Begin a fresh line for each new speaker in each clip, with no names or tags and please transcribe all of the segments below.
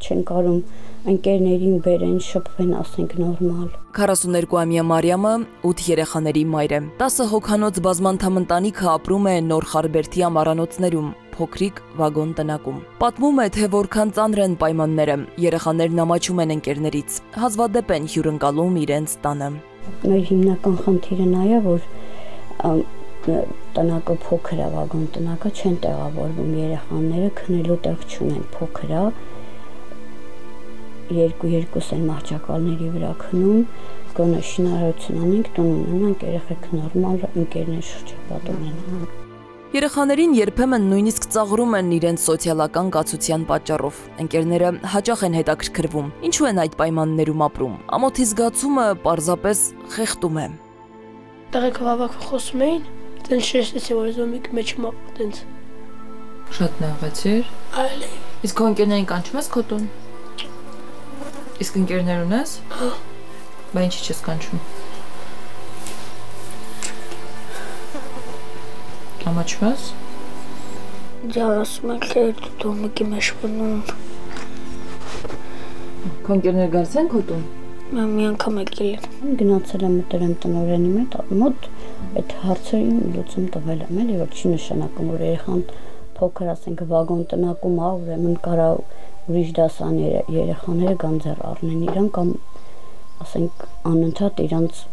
չեն կարում ընկերներին բերեն, շփվեն, ասենք նորմալ։
42-ամյա Մարիամը 8 երեխաների մայր է։ 10 հոգանոց բազմանդամ ընտանիքը ապրում է Նոր Խարբերդի ամառանոցներում, փոքրիկ վագոն տնակում։ Պատմում է, թե որքան ծանր են պայմանները, երեխաներն ամաչում են ընկերներից, հազվադեպ են հյուրընկալում իրենց տանը։
Մեր հիմնական խնդիրը նա է, որ տնակը փոքր է, վագոն տնակը չեն տեղավորվում, երեխաները քնելու տեղ չունեն, փոքր է, երկու են մահճակալների վրա քնում, գոնե շինարարություն անենք, տուն ունենանք, երեխեք նորմալ ընկերներ շրջապատում են։
Երեխաներին երբեմն նույնիսկ ծաղրում են իրենց սոցիալական կացության պատճառով։ Ընկերները հաճախ են հետաքրքրվում, ինչու են այդ պայմաններում ապրում։ Ամոթի զգացումը պարզապես խեղդում է։
Տեղեքը հավաք խոսում էին, տենց շեշտեցի, որ զոմիկ մեջ մապ տենց։
Շատ նեղվեցիր։
Այլ։
Իսկ քո ընկերներին կանչում ես քո տուն։ Իսկ ընկերներ ունես։
Հա։
Բա ինչի չես կանչում։ Ամաչում ես։
Ջան, ասում եք, թե դոմիկի մեջ բնում։
Քո ընկերները գալիս են քո տուն։
Մի անգամ եկել են։
Գնացել եմ մտել եմ տնօրենի մոտ, այդ հարցերին լուծում տվել եմ, էլի որ չի նշանակում, որ երեխան փոքր, ասենք վագոն տնակում է, ուրեմն կարա ուրիշ դասան երեխաները կան ձեռ առնեն իրան կամ ասենք անընդհատ իրանց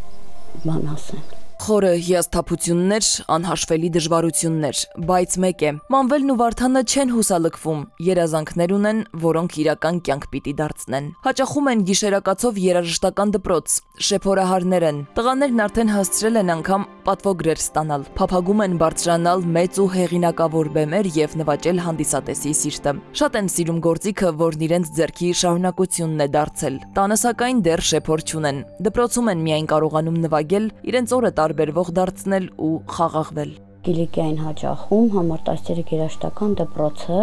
բան ասեն։
Խորը հիասթափություններ, անհաշվելի դժվարություններ, բայց մեկ է, Մանվելն ու Վարդանը չեն հուսալքվում, երազանքներ ունեն, որոնք իրական կյանք պիտի դարձնեն։ Հաճախում են գիշերակացով երաժշտական դպրոց, շեփորահարներ են, տղաներն արդեն հասցրել են անգամ պատվոգրեր ստանալ, փափագում են բարձրանալ մեծ ու հեղինակավոր բեմեր եւ նվաճել հանդիսատեսի սիրտը։ Շատ են սիրում գործիքը, որն իրենց ձեռքի շարունակությունն է դարձել։ Տանը սակայն դեռ շեփոր չունեն։ Դպրոցում են միայն կարողանում նվագել, իրենց օրը տարբերվող դարձնել ու խաղաղվել։
Կիլիկիային հաճախում համարտասերիկ երաժշտական դպրոցը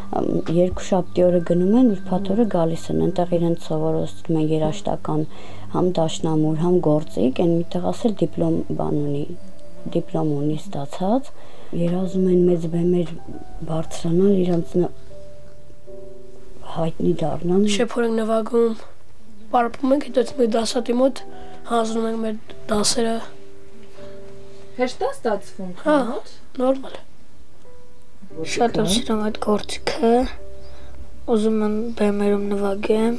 երկուշաբթի օրը գնում են, ուրբաթ օրը գալիս են, այնտեղ իրենց սովորեցնում են երաժշտական համ դաշնամուր, համ գործիկ, այն միտեղ ասել դիպլոմ ունի ստացած, երազում են մեծ բեմեր բարձրանալ, իրանց հայտնի դառնան։
Շեփոր ենք նվագում, պարապում ենք, հետո մեր դասատի մոտ հանձնում ենք մեր դասերը։
Հեշտ է ստացվում,
հա, նորմալ։ Շատ եմ սիրում այդ գործիքը, ուզում եմ բեմերում նվագեմ,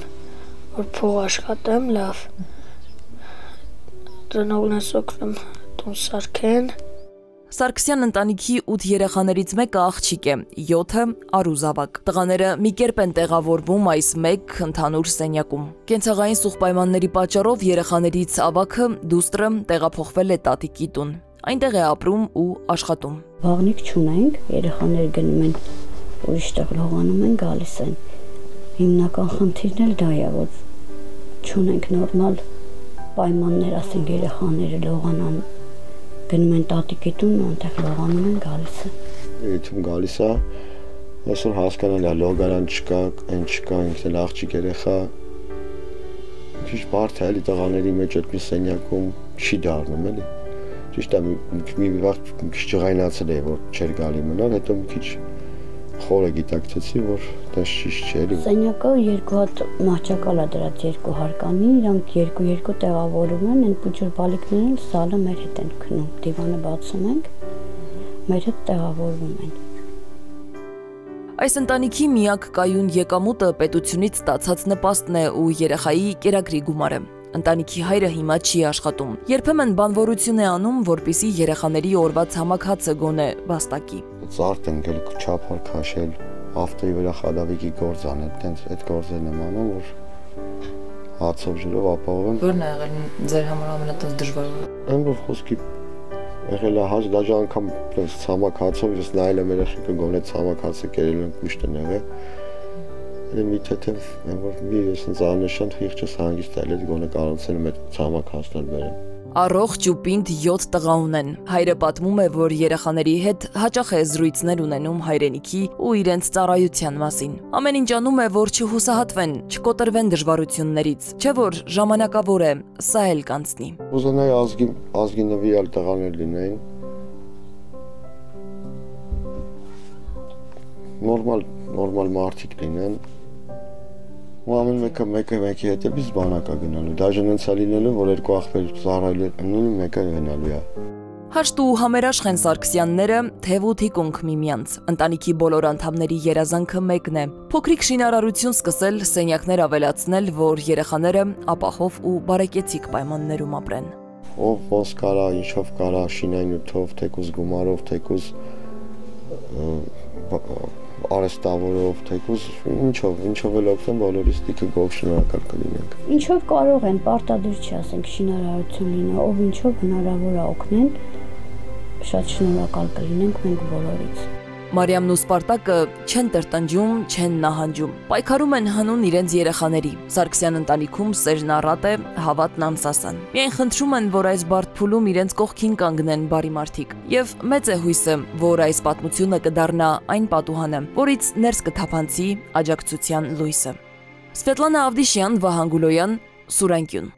որ փող աշխատեմ, լավ։ Տնօրենս օգնում տուն սարքեն։
Սարգսյան ընտանիքի 8 երեխաներից մեկը աղջիկ է, 7-ը առուզավակ։ Տղաները մի կերպ են տեղավորվում այս մեկ ընդհանուր սենյակում։ Կենցաղային սուղ պայմանների պատճառով երեխաներից ավագը դուստրը տեղափոխվել է տատիկի տուն։ Այնտեղ է ապրում ու աշխատում։
Վաղնիկ չունենք, երեխաները գնում են ուրիշ տեղ լողանում են, գալիս են։ Հիմնական խնդիրն էլ դա է, որ չունենք նորմալ պայմաններ, ասենք երեխաները լողանան, գնում են տատիկի տուն, այնտեղ լողանում են, գալիս են։
Եթե գալիս է, այսօր հասկանալ է, լոգարան չկա, այն չկա, ինքն էլ աղջիկ երեխա։ Քիչ բարդ է, էլի տղաների մեջ այդ մի սենյակում չի դառնում, էլի։ Ճիշտ է, մի վաղ քիչ ջղայնացել է, որ չէր գալի մնալ, հետո մի քիչ խորը գիտակցեցի, որ դες ճիշտ չէ, էլի։
Սենյակը երկու հատ մահճակալ է դրած, երկու հարկանի, իրանք երկու տեղավորում են, այն փուջուր բալիկներն էլ սալը մեր հետ են քնում, դիվանը բացում ենք, մեր հետ տեղավորվում են։
Այս ընտանիքի միակ կայուն եկամուտը պետությունից ստացած նպաստն է ու երեխայի կերակրի գումարը։ Ընտանիքի հայրը հիմա չի աշխատում։ Երբեմն բանվորություն է անում, որպիսի երեխաների օրվա ցամաքածը գոնե վաստակի։
Ծարտ են գել չափար քաշել, ավտոյի վրա խադավիկի գործ անել, տենց այդ գործերն եմ անում, որ հացով ջրով ապահովեմ։
Որն է եղել ձեր համար ամենատես դժվարը։
Այն որ խոսքի եղել է հաց, դաժե անգամ ցամաքածով ես նայել եմ երեխեքը գոնե ցամաքածը կերել են միշտ են եղել։ Մի թեթև, որ մի ես աննշան խիղճս հանգիստ այլ այդ գոնե կարողացել եմ այդ ցամաքածներ բերեմ։
Առողջ ու պինդ 7 տղա ունեն։ Հայրը պատմում է, որ երեխաների հետ հաճախ է զրույցներ ունենում հայրենիքի ու իրենց ծառայության մասին։ Ամեն ինչ անում է, որ չհուսահատվեն, չկոտրվեն դժվարություններից, չէ որ ժամանակավոր է, սա էլ կանցնի։
Ուզենայի ազգի նվիրալ տղաներ լինեին։ Նորմալ մարդիկ լինեն, ու ամեն մեկը մեկի հետևից բանակա գնալու։ Դաժե նենցա լինելու, որ երկու աղբեր ծառայելու, մեկը գնալու է։
Հաշտ ու համերաշխ են Սարգսյանները, թև ու թիկունք միմյանց։ Ընտանիքի բոլոր անդամների երազանքը մեկն է՝ փոքրիկ շինարարություն սկսել, սենյակներ ավելացնել, որ երեխաները ապահով ու բարեկեցիկ պայմաններում ապրեն։
Ով ոնց կարա, ինչով կարա, շինանյութով, թեկուզ գումարով, թեկուզ արեստավորով, թեկուզ ինչով էլ օգնեն բոլորիս տիկը գող շնորհակալ կլինենք։
Ինչով կարող են, պարտադիր չի ասենք շինարարություն լինի, ով ինչով հնարավոր է օգնեն, շատ շնորհակալ կլինենք մենք բոլորից։
Մարիամն ու Սպարտակը չեն տրտնջում, չեն նահանջում։ Պայքարում են հանուն իրենց երեխաների։ Սարգսյան ընտանիքում սերն առատ է, հավատն ամսասան։ Միայն խնդրում են, որ այս բարդ փուլում իրենց կողքին կանգնեն բարի մարդիկ։ Եվ մեծ է հույսը, որ այս պատմությունը կդառնա այն պատուհանը, որից ներս կթափանցի աջակցության լույսը։ Սվետլանա Ավդիշյան, Վահան Գուլոյան, Սուրանկյուն։